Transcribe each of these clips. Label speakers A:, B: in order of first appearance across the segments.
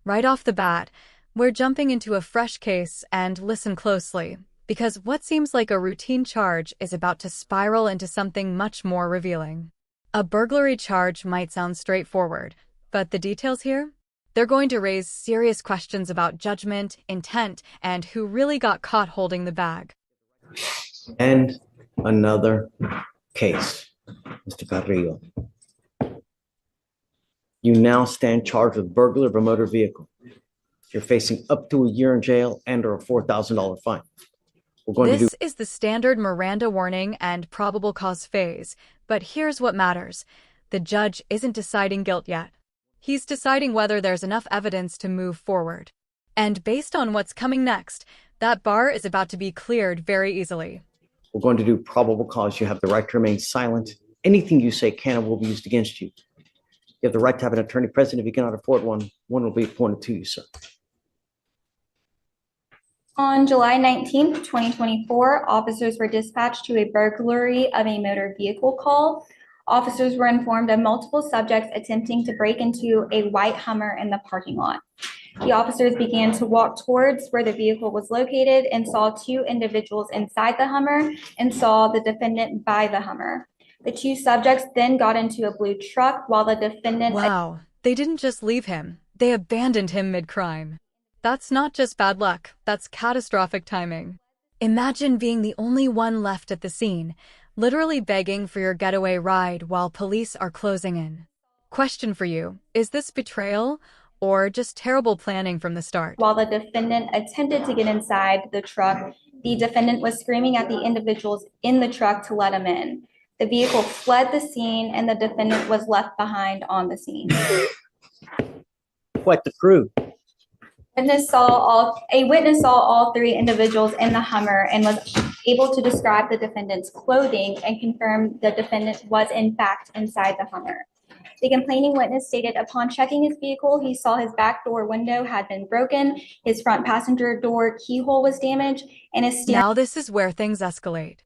A: Right off the bat, we're jumping into a fresh case, and listen closely, because what seems like a routine charge is about to spiral into something much more revealing. A burglary charge might sound straightforward, but the details here? They're going to raise serious questions about judgment, intent, and who really got caught holding the bag.
B: And another case, Mr. Carrillo. You now stand charged with burglary of a motor vehicle. You're facing up to a year in jail and or a $4,000 fine.
A: This is the standard Miranda warning and probable cause phase, but here's what matters. The judge isn't deciding guilt yet. He's deciding whether there's enough evidence to move forward. And based on what's coming next, that bar is about to be cleared very easily.
B: We're going to do probable cause. You have the right to remain silent. Anything you say can and will be used against you. You have the right to have an attorney present. If you cannot afford one, one will be appointed to you, sir.
C: On July 19th, 2024, officers were dispatched to a burglary of a motor vehicle call. Officers were informed of multiple subjects attempting to break into a white Hummer in the parking lot. The officers began to walk towards where the vehicle was located and saw two individuals inside the Hummer and saw the defendant by the Hummer. The two subjects then got into a blue truck while the defendant—
A: Wow, they didn't just leave him, they abandoned him mid-crime. That's not just bad luck, that's catastrophic timing. Imagine being the only one left at the scene, literally begging for your getaway ride while police are closing in. Question for you, is this betrayal or just terrible planning from the start?
C: While the defendant attempted to get inside the truck, the defendant was screaming at the individuals in the truck to let him in. The vehicle fled the scene and the defendant was left behind on the scene.
B: Quite the crew.
C: A witness saw all three individuals in the Hummer and was able to describe the defendant's clothing and confirm the defendant was in fact inside the Hummer. The complaining witness stated upon checking his vehicle, he saw his back door window had been broken, his front passenger door keyhole was damaged, and his steering—
A: Now this is where things escalate.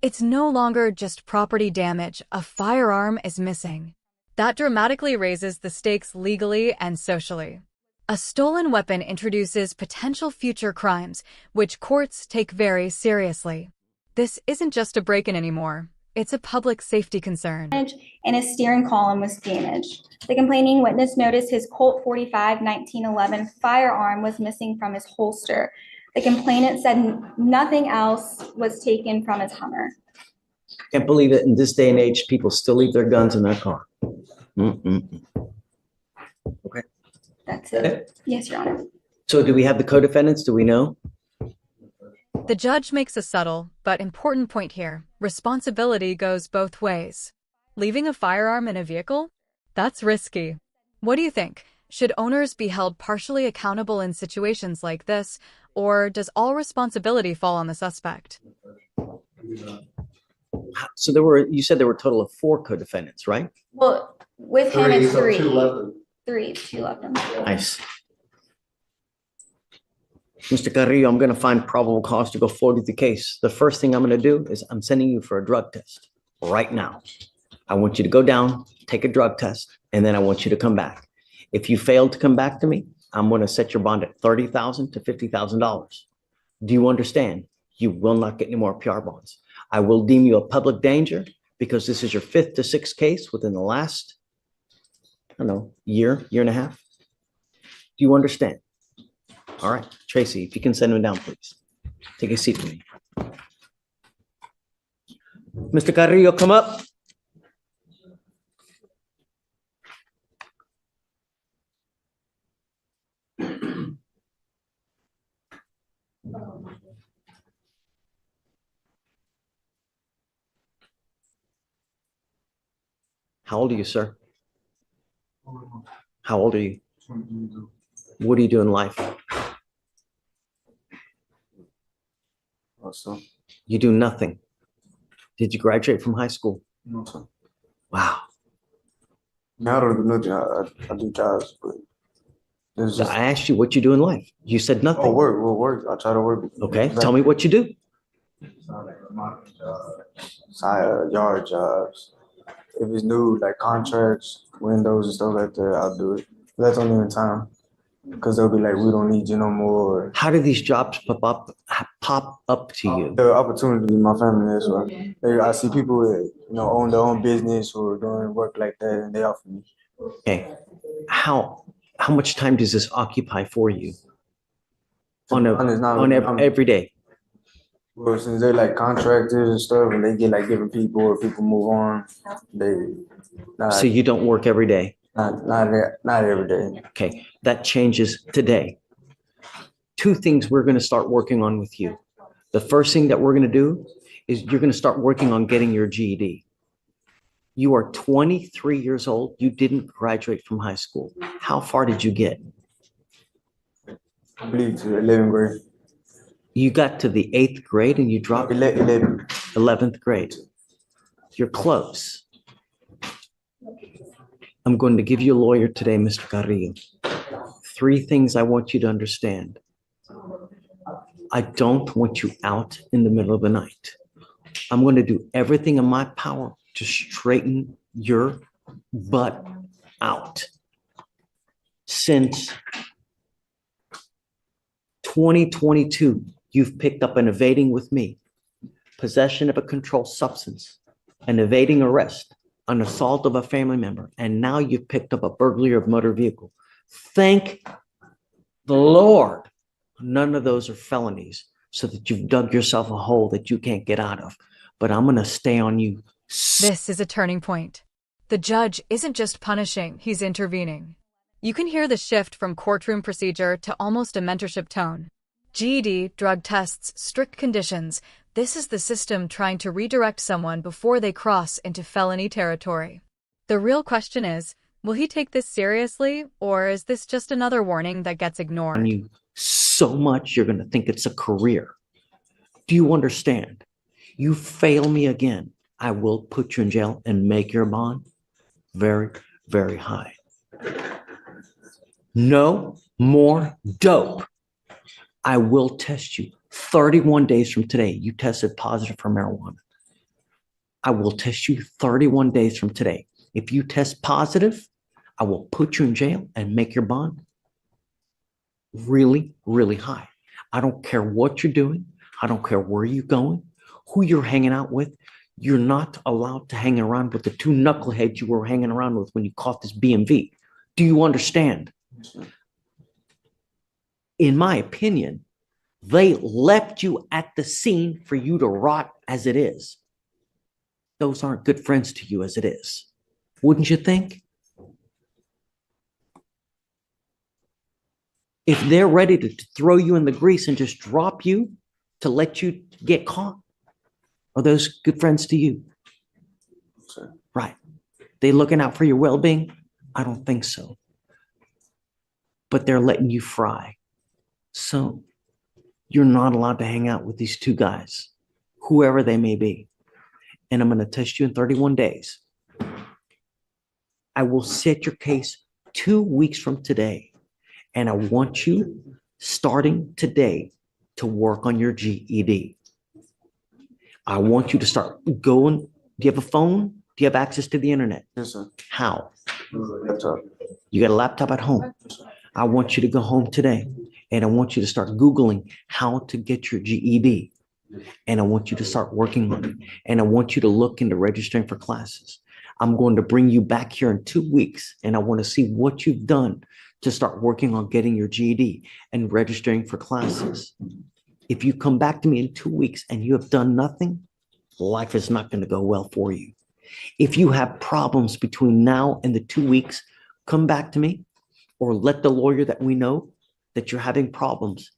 A: It's no longer just property damage, a firearm is missing. That dramatically raises the stakes legally and socially. A stolen weapon introduces potential future crimes, which courts take very seriously. This isn't just a break-in anymore. It's a public safety concern.
C: And his steering column was damaged. The complaining witness noticed his Colt 45 1911 firearm was missing from his holster. The complainant said nothing else was taken from his Hummer.
B: Can't believe it. In this day and age, people still leave their guns in their car. Okay.
C: That's it. Yes, Your Honor.
B: So do we have the co-defendants? Do we know?
A: The judge makes a subtle but important point here. Responsibility goes both ways. Leaving a firearm in a vehicle? That's risky. What do you think? Should owners be held partially accountable in situations like this, or does all responsibility fall on the suspect?
B: So you said there were a total of 4 co-defendants, right?
C: Well, with him, it's 3.
D: Two left.
C: 2 left him.
B: Nice. Mr. Carrillo, I'm going to find probable cause to go forward with the case. The first thing I'm going to do is I'm sending you for a drug test right now. I want you to go down, take a drug test, and then I want you to come back. If you fail to come back to me, I'm going to set your bond at $30,000 to $50,000. Do you understand? You will not get any more PR bonds. I will deem you a public danger because this is your 5th to 6th case within the last, I don't know, year and a half. Do you understand? All right, Tracy, if you can send him down, please. Take a seat with me. Mr. Carrillo, come up. How old are you, sir? How old are you? What do you do in life?
D: Also,
B: You do nothing. Did you graduate from high school?
D: no, sir.
B: Wow.
D: I don't do nothing. I do jobs, but it's just
B: I asked you what you do in life. You said nothing.
D: work. I try to work.
B: Okay, tell me what you do.
D: Yard jobs. If it's new, like contracts, windows and stuff like that, I'll do it. But that's only in time. because they'll be like, we don't need you no more.
B: How do these jobs pop up to you?
D: The opportunity in my family as well. I see people that, own their own business or doing work like that, and they offer me.
B: Okay. How much time does this occupy for you every day?
D: Well, since they're like contractors and stuff, and they get like different people, or people move on, they
B: So you don't work every day?
D: not every day.
B: Okay, that changes today. Two things we're going to start working on with you. The first thing that we're going to do is you're going to start working on getting your GED. You are 23 years old. You didn't graduate from high school. How far did you get?
D: I believe to 11th grade.
B: You got to the 8th grade and you dropped 11th grade. You're close. I'm going to give you a lawyer today, Mr. Carrillo. 3 things I want you to understand. I don't want you out in the middle of the night. I'm going to do everything in my power to straighten your butt out. Since 2022, you've picked up an evading with me, possession of a controlled substance, an evading arrest, an assault of a family member, and now you've picked up a burglary of motor vehicle. Thank the Lord, none of those are felonies, so that you've dug yourself a hole that you can't get out of. But I'm going to stay on you.
A: This is a turning point. The judge isn't just punishing, he's intervening. You can hear the shift from courtroom procedure to almost a mentorship tone. GED, drug tests, strict conditions. This is the system trying to redirect someone before they cross into felony territory. The real question is, will he take this seriously, or is this just another warning that gets ignored?
B: You so much you're going to think it's a career. Do you understand? You fail me again, I will put you in jail and make your bond very, very high. No more dope. I will test you. 31 days from today, you tested positive for marijuana. I will test you 31 days from today. If you test positive, I will put you in jail and make your bond really, really high. I don't care what you're doing. I don't care where you're going, who you're hanging out with. You're not allowed to hang around with the 2 knuckleheads you were hanging around with when you caught this BMV. Do you understand? In my opinion, they left you at the scene for you to rot as it is. Those aren't good friends to you as it is. Wouldn't you think? If they're ready to throw you in the grease and just drop you to let you get caught, are those good friends to you?
D: Sure.
B: Right. They looking out for your well-being? I don't think so. But they're letting you fry. So you're not allowed to hang out with these 2 guys, whoever they may be. And I'm going to test you in 31 days. I will set your case 2 weeks from today. And I want you, starting today, to work on your GED. I want you to start going. Do you have a phone? Do you have access to the internet?
D: Yes, sir.
B: How?
D: Laptop.
B: You got a laptop at home? I want you to go home today and I want you to start Googling how to get your GED. And I want you to start working on it. And I want you to look into registering for classes. I'm going to bring you back here in 2 weeks and I want to see what you've done to start working on getting your GED and registering for classes. If you come back to me in 2 weeks and you have done nothing, life is not going to go well for you. If you have problems between now and the 2 weeks, come back to me or let the lawyer that we know that you're having problems.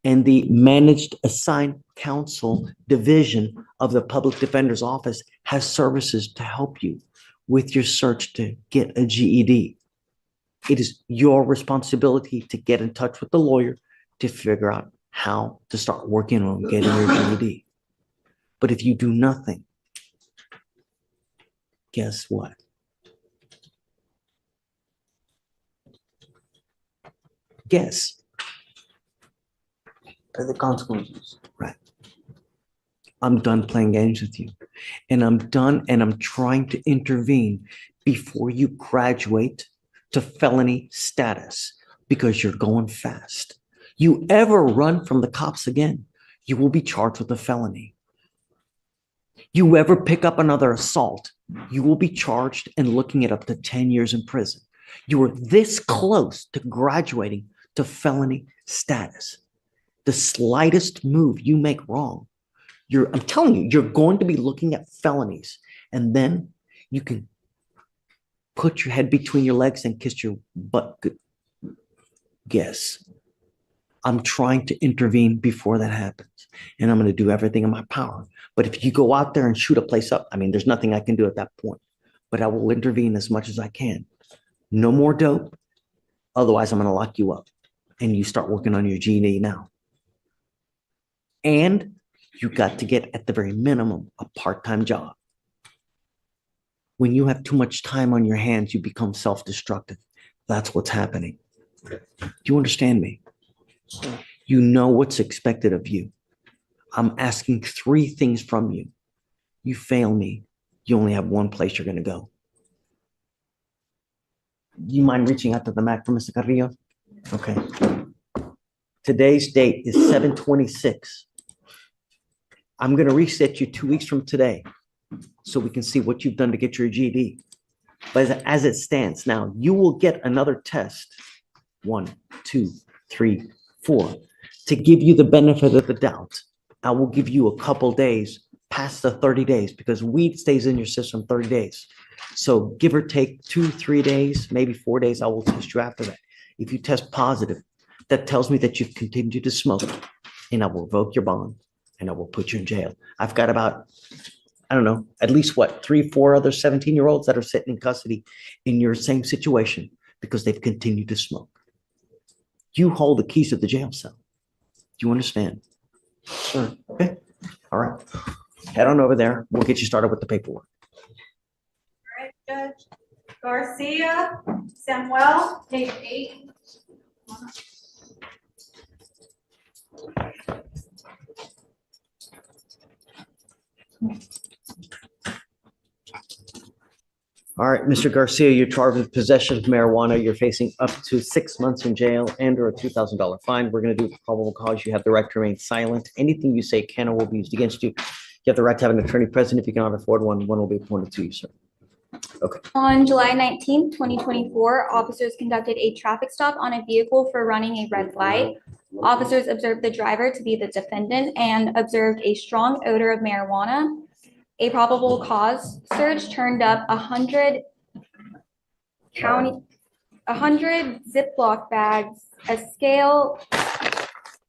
B: And the managed assigned counsel division of the public defender's office has services to help you with your search to get a GED. It is your responsibility to get in touch with the lawyer to figure out how to start working on getting your GED. But if you do nothing, guess what? Guess.
D: The consequences.
B: Right. I'm done playing games with you. And I'm done and I'm trying to intervene before you graduate to felony status. because you're going fast. You ever run from the cops again, you will be charged with a felony. You ever pick up another assault, you will be charged and looking at up to 10 years in prison. You are this close to graduating to felony status. The slightest move you make wrong, I'm telling you, you're going to be looking at felonies, and then you can put your head between your legs and kiss your butt. Guess. I'm trying to intervene before that happens, and I'm going to do everything in my power. But if you go out there and shoot a place up, I mean, there's nothing I can do at that point, but I will intervene as much as I can. No more dope. Otherwise, I'm going to lock you up, and you start working on your GED now. And you got to get, at the very minimum, a part-time job. When you have too much time on your hands, you become self-destructive. That's what's happening. Do you understand me? You know what's expected of you. I'm asking 3 things from you. You fail me, you only have one place you're going to go. You mind reaching out to the Mac for Mr. Carrillo? Okay. Today's date is 7/26. I'm going to reset you 2 weeks from today so we can see what you've done to get your GED. But as it stands now, you will get another test, 1, 2, 3, 4, to give you the benefit of the doubt. I will give you a couple days past the 30 days because weed stays in your system 30 days. So give or take 2, 3 days, maybe 4 days, I will test you after that. If you test positive, that tells me that you've continued to smoke, and I will revoke your bond and I will put you in jail. I've got about, I don't know, at least 3, 4 other 17-year-olds that are sitting in custody in your same situation because they've continued to smoke. You hold the keys to the jail cell. Do you understand?
D: Sure.
B: Okay. All right. Head on over there. We'll get you started with the paperwork.
E: All right, Judge Garcia, Samuel, page 8.
B: All right, Mr. Garcia, you're charged with possession of marijuana. You're facing up to 6 months in jail and or a $2,000 fine. We're going to do probable cause. You have the right to remain silent. Anything you say can or will be used against you. You have the right to have an attorney present. If you cannot afford one, one will be appointed to you, sir. Okay.
C: On July 19th, 2024, officers conducted a traffic stop on a vehicle for running a red light. Officers observed the driver to be the defendant and observed a strong odor of marijuana. A probable cause search turned up 100 Ziploc bags, a scale,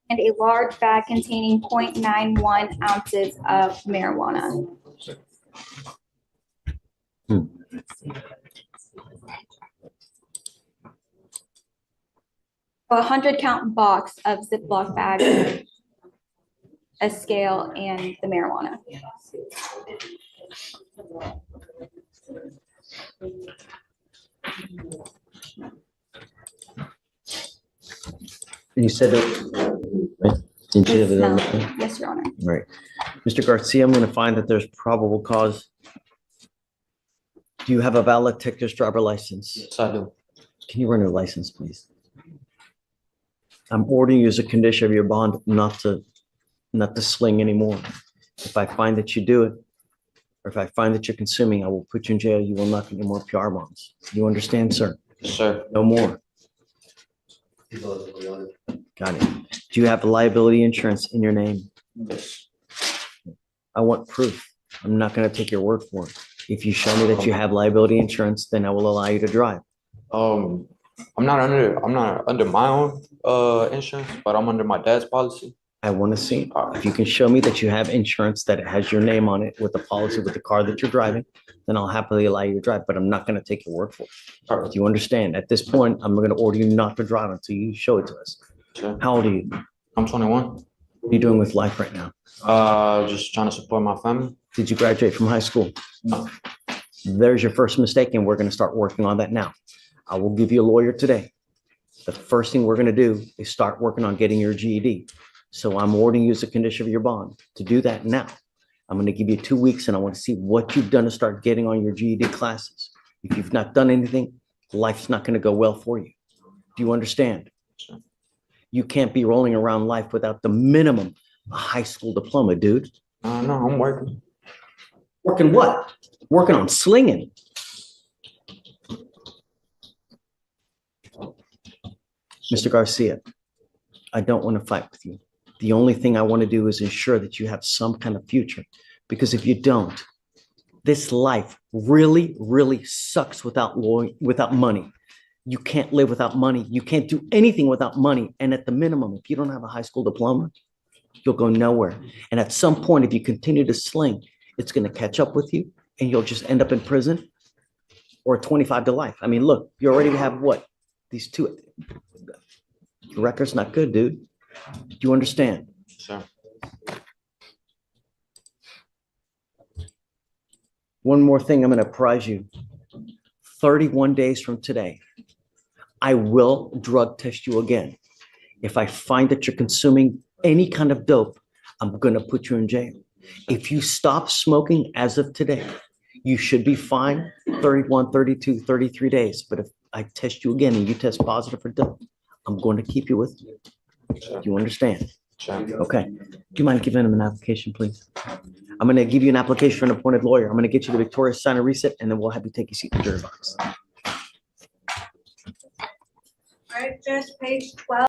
C: and a large bag containing 0.91 ounces of marijuana. A 100-count box of Ziploc bags, a scale, and the marijuana.
B: You said that, right? Didn't you have it on the thing?
C: Yes, Your Honor.
B: Right. Mr. Garcia, I'm going to find that there's probable cause. Do you have a valid Texas driver license?
D: Yes, I do.
B: Can you run your license, please? I'm ordering you as a condition of your bond not to sling anymore. If I find that you do it, or if I find that you're consuming, I will put you in jail. You will not get any more PR bonds. You understand, sir?
D: Yes, sir.
B: No more. Got it. Do you have liability insurance in your name?
D: Yes.
B: I want proof. I'm not going to take your word for it. If you show me that you have liability insurance, then I will allow you to drive.
D: I'm not under my own insurance, but I'm under my dad's policy.
B: I want to see if you can show me that you have insurance that has your name on it with the policy with the car that you're driving, then I'll happily allow you to drive, but I'm not going to take your word for it.
D: All right.
B: Do you understand? At this point, I'm going to order you not to drive until you show it to us.
D: Sure.
B: How old are you?
D: I'm 21.
B: What are you doing with life right now?
D: Just trying to support my family.
B: Did you graduate from high school?
D: No.
B: There's your first mistake, and we're going to start working on that now. I will give you a lawyer today. The first thing we're going to do is start working on getting your GED. So I'm ordering you as a condition of your bond to do that now. I'm going to give you 2 weeks, and I want to see what you've done to start getting on your GED classes. If you've not done anything, life's not going to go well for you. Do you understand?
D: Sure.
B: You can't be rolling around life without the minimum a high school diploma, dude.
D: No, I'm working.
B: Working what? Working on slinging. Mr. Garcia, I don't want to fight with you. The only thing I want to do is ensure that you have some kind of future. Because if you don't, this life really, really sucks without money. You can't live without money. You can't do anything without money. And at the minimum, if you don't have a high school diploma, you'll go nowhere. And at some point, if you continue to sling, it's going to catch up with you and you'll just end up in prison or 25 to life. I mean, look, you already have what? These two. Your record's not good, dude. Do you understand?
D: Sure.
B: One more thing I'm going to apprise you. 31 days from today, I will drug test you again. If I find that you're consuming any kind of dope, I'm going to put you in jail. If you stop smoking as of today, you should be fine 31, 32, 33 days. But if I test you again and you test positive for dope, I'm going to keep you with me. Do you understand?
D: Sure.
B: Okay. Do you mind giving him an application, please? I'm going to give you an application for an appointed lawyer. I'm going to get you the Victoria's sign and reset, and then we'll have you take your seat in the jury box.
E: All right, Judge, page 12.